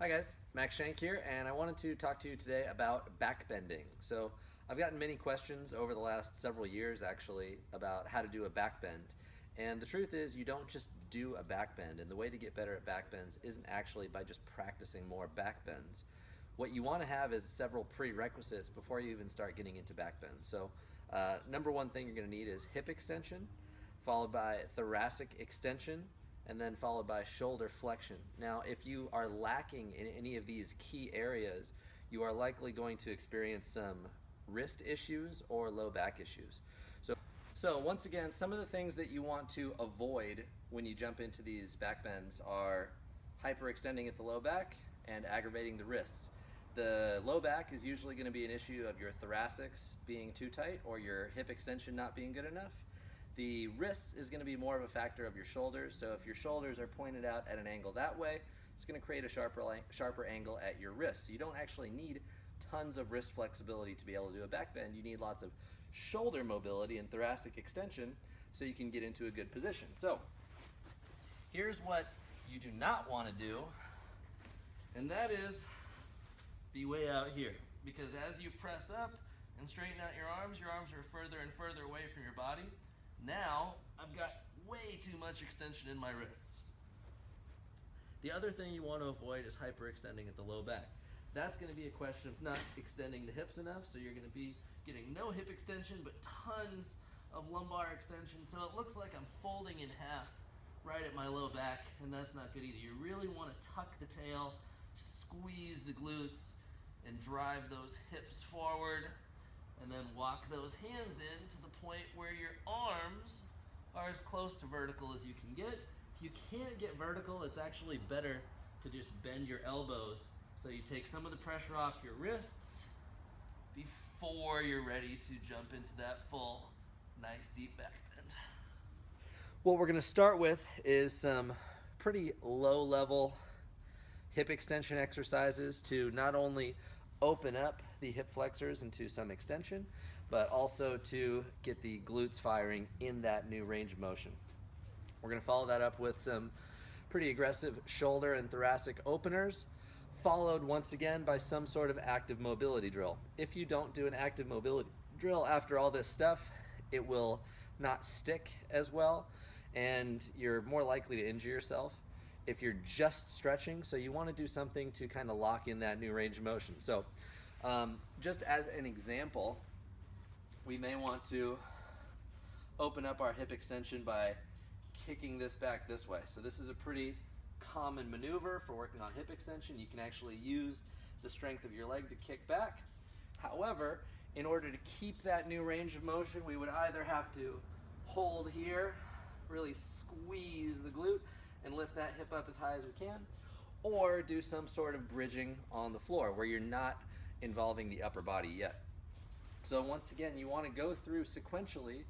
Hi guys, Max Shank here, and I wanted to talk to you today about back bending. So I've gotten many questions over the last several years actually about how to do a back bend. And the truth is you don't just do a back bend, and the way to get better at back bends isn't actually by just practicing more back bends. What you want to have is several prerequisites before you even start getting into back bends. So number one thing you're going to need is hip extension, followed by thoracic extension, and then followed by shoulder flexion. Now, if you are lacking in any of these key areas, you are likely going to experience some wrist issues or low back issues. So once again, some of the things that you want to avoid when you jump into these back bends are hyperextending at the low back and aggravating the wrists. The low back is usually going to be an issue of your thoracics being too tight or your hip extension not being good enough. The wrists is going to be more of a factor of your shoulders. So if your shoulders are pointed out at an angle that way, it's going to create a sharper angle at your wrists. So you don't actually need tons of wrist flexibility to be able to do a back bend. You need lots of shoulder mobility and thoracic extension so you can get into a good position. So here's what you do not want to do, and that is be way out here. Because as you press up and straighten out your arms are further and further away from your body. Now, I've got way too much extension in my wrists. The other thing you want to avoid is hyperextending at the low back. That's going to be a question of not extending the hips enough, so you're going to be getting no hip extension, but tons of lumbar extension. So it looks like I'm folding in half right at my low back, and that's not good either. You really want to tuck the tail, squeeze the glutes, and drive those hips forward, and then walk those hands in to the point where your arms are as close to vertical as you can get. If you can't get vertical, it's actually better to just bend your elbows so you take some of the pressure off your wrists before you're ready to jump into that full, nice deep back bend. What we're going to start with is some pretty low level hip extension exercises to not only open up the hip flexors into some extension, but also to get the glutes firing in that new range of motion. We're going to follow that up with some pretty aggressive shoulder and thoracic openers, followed once again by some sort of active mobility drill. If you don't do an active mobility drill after all this stuff, it will not stick as well, and you're more likely to injure yourself if you're just stretching. So you want to do something to kind of lock in that new range of motion. So just as an example, we may want to open up our hip extension by kicking this back this way. So this is a pretty common maneuver for working on hip extension. You can actually use the strength of your leg to kick back. However, in order to keep that new range of motion, we would either have to hold here, really squeeze the glute, and lift that hip up as high as we can, or do some sort of bridging on the floor where you're not involving the upper body yet. So once again, you want to go through sequentially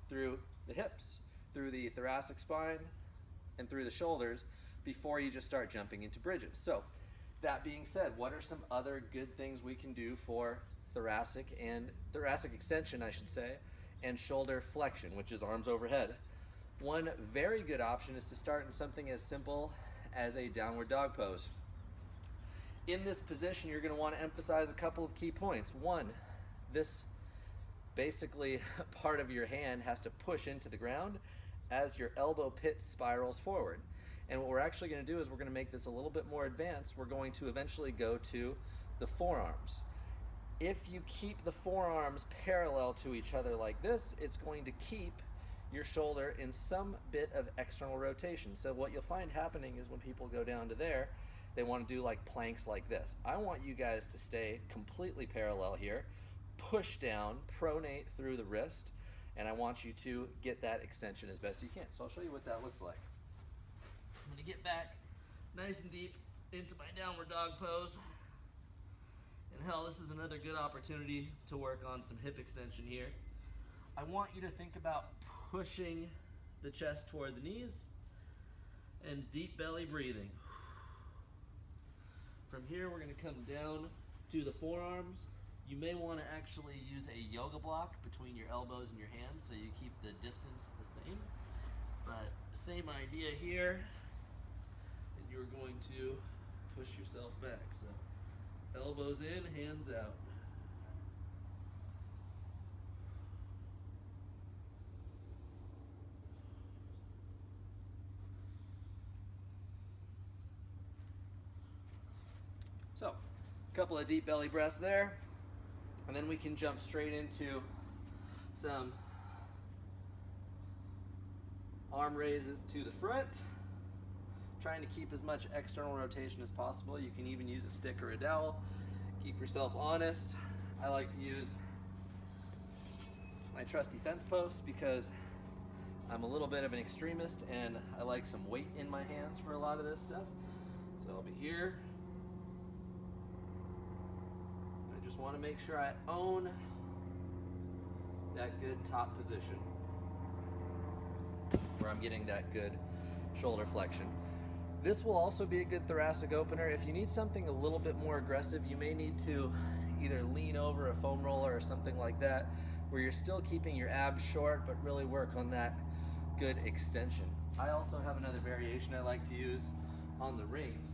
through the hips, through the thoracic spine, and through the shoulders before you just start jumping into bridges. So that being said, what are some other good things we can do for thoracic extension, I should say, and shoulder flexion, which is arms overhead? One very good option is to start in something as simple as a downward dog pose. In this position, you're going to want to emphasize a couple of key points. One, this basically part of your hand has to push into the ground as your elbow pit spirals forward. And what we're actually going to do is we're going to make this a little bit more advanced. We're going to eventually go to the forearms. If you keep the forearms parallel to each other like this, it's going to keep your shoulder in some bit of external rotation. So what you'll find happening is when people go down to there, they want to do like planks like this. I want you guys to stay completely parallel here, push down, pronate through the wrist, and I want you to get that extension as best you can. So I'll show you what that looks like. I'm going to get back nice and deep into my downward dog pose. And hell, this is another good opportunity to work on some hip extension here. I want you to think about pushing the chest toward the knees and deep belly breathing. From here, we're going to come down to the forearms. You may want to actually use a yoga block between your elbows and your hands so you keep the distance the same. But same idea here. And you're going to push yourself back. So elbows in, hands out. So, a couple of deep belly breaths there, and then we can jump straight into some arm raises to the front, trying to keep as much external rotation as possible. You can even use a stick or a dowel. Keep yourself honest. I like to use my trusty fence posts because I'm a little bit of an extremist and I like some weight in my hands for a lot of this stuff. So I'll be here. I just want to make sure I own that good top position where I'm getting that good shoulder flexion. This will also be a good thoracic opener. If you need something a little bit more aggressive, you may need to either lean over a foam roller or something like that, where you're still keeping your abs short, but really work on that good extension. I also have another variation I like to use on the rings.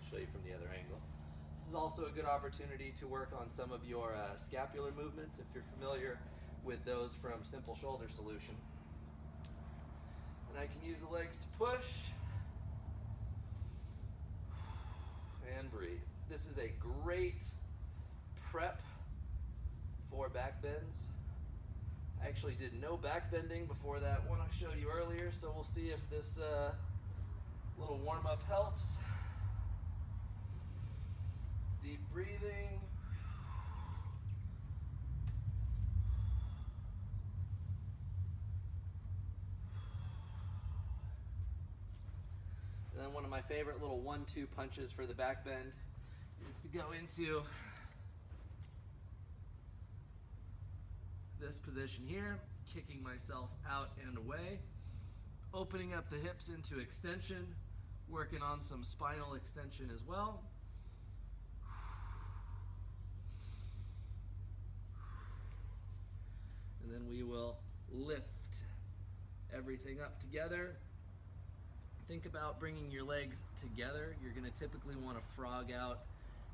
Show you from the other angle. This is also a good opportunity to work on some of your scapular movements if you're familiar with those from Simple Shoulder Solution. And I can use the legs to push and breathe. This is a great prep for back bends. I actually did no back bending before that one I showed you earlier, so we'll see if this little warm-up helps. Deep breathing. And then one of my favorite little 1-2 punches for the back bend is to go into this position here, kicking myself out and away, opening up the hips into extension, working on some spinal extension as well. And then we will lift everything up together. Think about bringing your legs together. You're going to typically want to frog out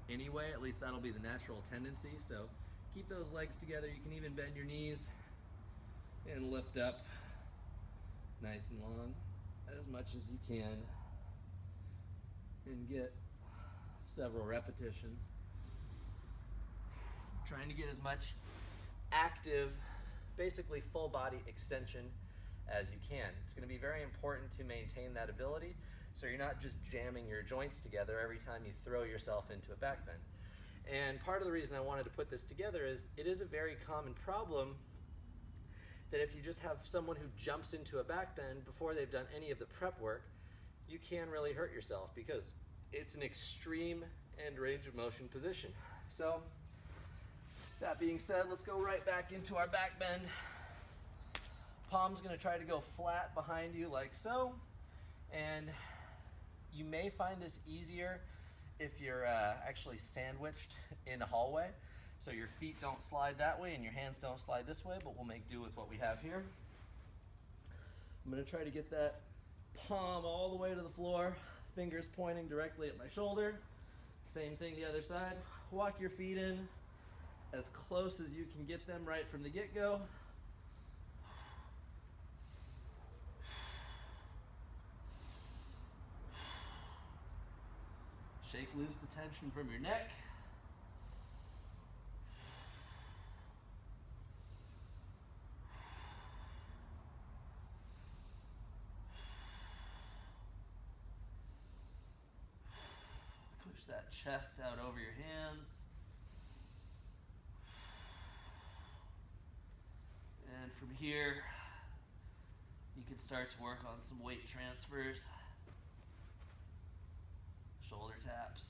anyway, at least that'll be the natural tendency. So keep those legs together. You can even bend your knees and lift up nice and long as much as you can and get several repetitions. Trying to get as much active, basically full body extension as you can. It's going to be very important to maintain that ability so you're not just jamming your joints together every time you throw yourself into a back bend. And part of the reason I wanted to put this together is it is a very common problem that if you just have someone who jumps into a back bend before they've done any of the prep work, you can really hurt yourself because it's an extreme and range of motion position. So that being said, let's go right back into our back bend. Palm's going to try to go flat behind you like so, and you may find this easier if you're actually sandwiched in a hallway, so your feet don't slide that way and your hands don't slide this way, but we'll make do with what we have here. I'm going to try to get that palm all the way to the floor, fingers pointing directly at my shoulder. Same thing the other side. Walk your feet in as close as you can get them right from the get-go. Shake loose the tension from your neck. Push that chest out over your hands. And from here, you can start to work on some weight transfers. Shoulder taps,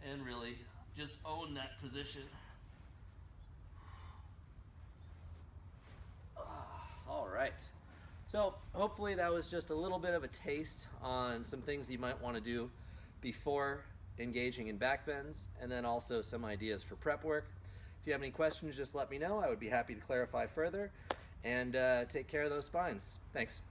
and really just own that position. All right, So hopefully that was just a little bit of a taste on some things you might want to do before engaging in backbends, and then also some ideas for prep work. If you have any questions, just let me know. I would be happy to clarify further. And take care of those spines. Thanks.